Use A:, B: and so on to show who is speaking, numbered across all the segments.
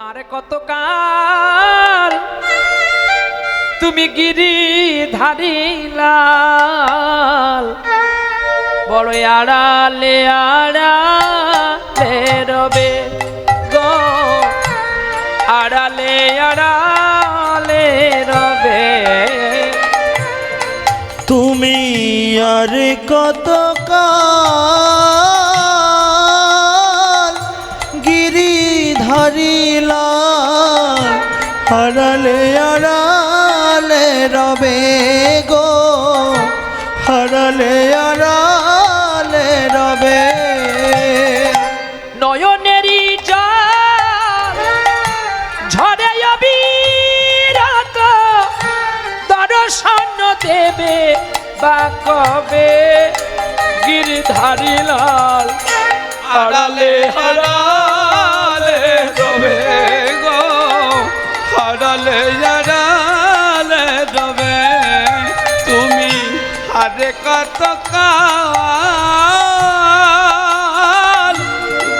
A: আরে কতকাল তুমি গিরিধারী লাল, বড় আড়ালে আড়ালে রবে গো, আড়ালে আড়ালে রবে।
B: তুমি আর কতকাল গিরিধারী লাল, আড়ালে আড়ালে রবে গো, আড়ালে আড়ালে রবে।
A: নয়নেরই জল ঝরে অবিরত, দর্শন দেবে বা কবে গিরিধারী লাল, আড়ালে আড়ালে রবে গো, আড়ালে আড়ালে রবে। তুমি আরে কতকাল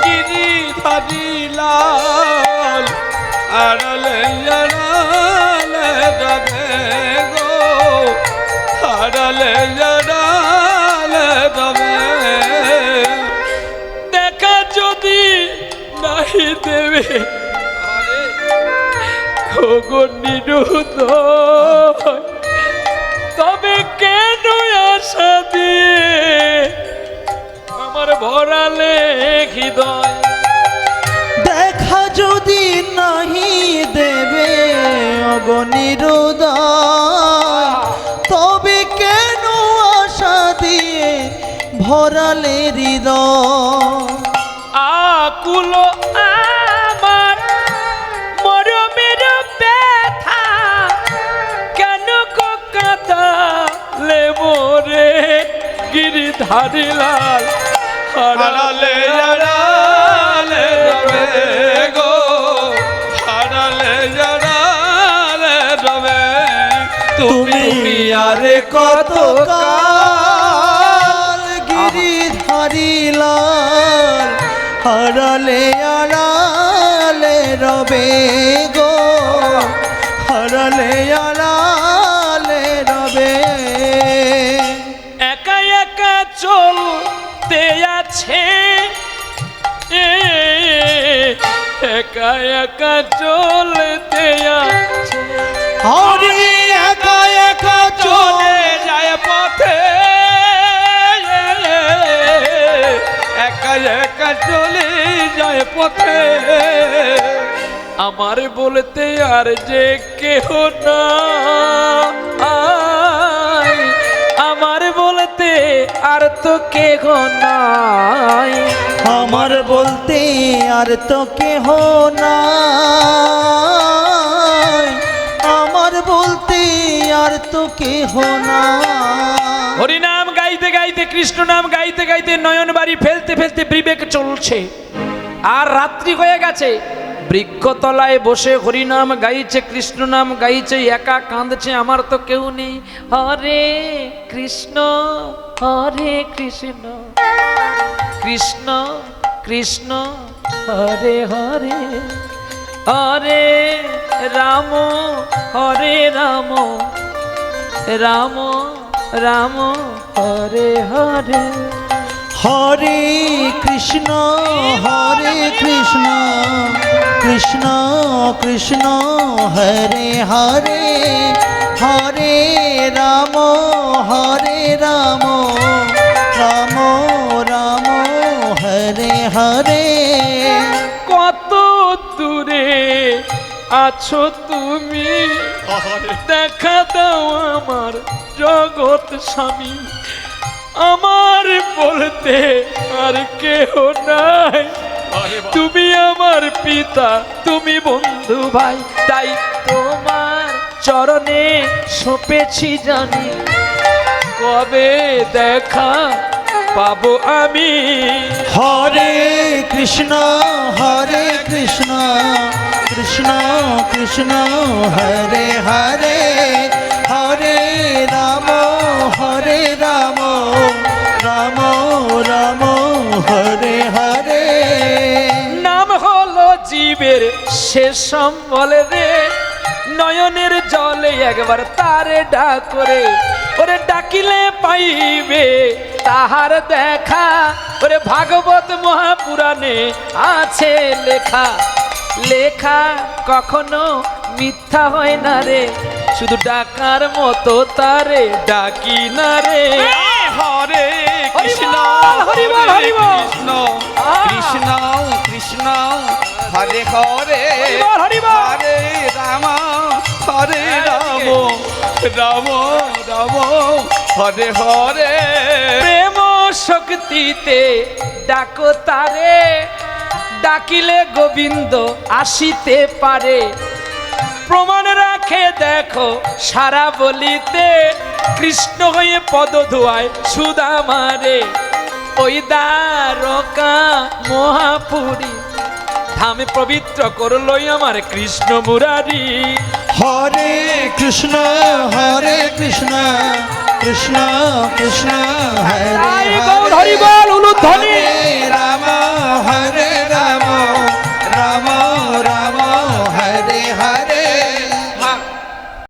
A: গিরিধারী লাল, আড়ালে আড়ালে রবে গো, আড়ালে আড়ালে রবে। দেখা যদি নাহি দেবে গো নিরুদয়, তবে কেন আশা দিয়ে আমার ভরালে হৃদয়।
B: দেখা যদি নাহি দেবে অগনিরুদয়, তবে কেন আশা দিয়ে ভরালে হৃদয়।
A: আকুল আমার মরমের ব্যথা, কেন কাঁদালে মোরে গিরিধারী লাল, আড়ালে আড়ালে রবে গো, আড়ালে আড়ালে রবে।
B: তুমি আরে কতকাল গিরিধারী লাল, আড়ালে আড়ালে রবে গো, আড়ালে আড়ালে রবে।
A: একা একা চলতে আছে, একা একা চলতে আছে,
B: হরি একা একা
A: চলে যায় পথে, একা একা চলে যায় পথে। আমার বলতে আর যে কেহ নাই, আমার বলতে আর তো কেহ নাই,
B: আমার বলতে আর তো কেহ নাই, আমার বলতে আর তো কেহ নাই।
A: হরিনাম গাইতে গাইতে, কৃষ্ণ নাম গাইতে গাইতে, নয়ন বাড়ি ফেলতে ফেলতে বিবেক চলছে। আর রাত্রি হয়ে গেছে, বৃক্ষতলায় বসে হরিনাম গাইছে, কৃষ্ণ নাম গাইছে, একা কাঁদছে, আমার তো কেউ নেই। হরে কৃষ্ণ হরে কৃষ্ণ, কৃষ্ণ কৃষ্ণ হরে হরে, হরে রাম হরে রাম, রাম রাম হরে হরে।
B: হরে কৃষ্ণ কৃষ্ণ কৃষ্ণ হরে হরে, হরে রাম রাম, রাম রাম হরে হরে।
A: কত দূরে আছো তুমি, দেখা দাও আমার জগৎ স্বামী। আমার বলতে আর কেহ নাই, তুমি আমার পিতা, তুমি বন্ধু ভাই, তাই তোমার চরণে সঁপেছি জানি, কবে দেখা পাবো আমি।
B: হরে কৃষ্ণ কৃষ্ণ কৃষ্ণ হরে হরে, হরে রাম রাম রাম হরে হরে।
A: নাম হলো জীবের শেষ সম্বল রে, নয়নের জলে একবার তারে ডাক করে, ওরে ডাকিলে পাইবে তাহার দেখা। ওরে ভাগবত মহাপুরাণে আছে লেখা, লেখা কখনো মিথ্যা হয় না রে, শুধু ডাকার মতো তারে ডাকি না রে।
C: হরে কৃষ্ণ
A: হরি বল, হরি বল।
C: কৃষ্ণ কৃষ্ণ কৃষ্ণ হরে হরে
A: হরি বল, হরি বল।
C: হরে রাম হরে রাম রাম রাম হরে হরে।
A: প্রেম শক্তিতে ডাকো তারে, ডাকিলে গোবিন্দ আসিতে পারে। প্রমাণ রাখে দেখো সারা বলিতে, কৃষ্ণ হয়ে পদ ধোয়ায় সুদামারে। ওই দ্বারকা মহাপুরী ধামে পবিত্র করলই আমার কৃষ্ণ মুরারি।
B: হরে কৃষ্ণ কৃষ্ণ কৃষ্ণ কৃষ্ণ হরে